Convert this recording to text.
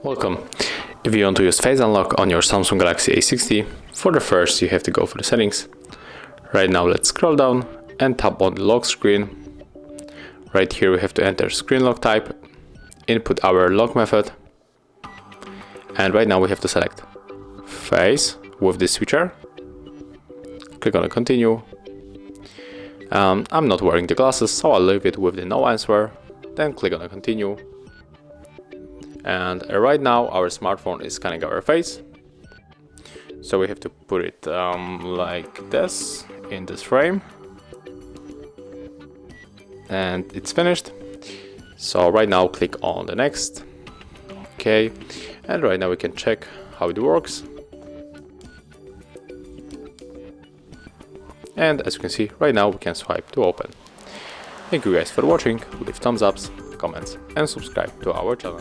Welcome. If you want to use Face Unlock on your Samsung Galaxy A60, for the first you have to go for the settings. Right now let's scroll down and tap on the lock screen. Right here we have to enter screen lock type, input our lock method, and right now we have to select Face with this switcher. Click on continue. I'm not wearing the glasses, so I'll leave it with the no answer, then click on continue. And right now our smartphone is scanning our face, so we have to put it like this in this frame, and it's finished. So right now click on the next. Okay, and right now we can check how it works. And as you can see, right now we can swipe to open. Thank you guys for watching. Leave thumbs ups, comments and subscribe to our channel.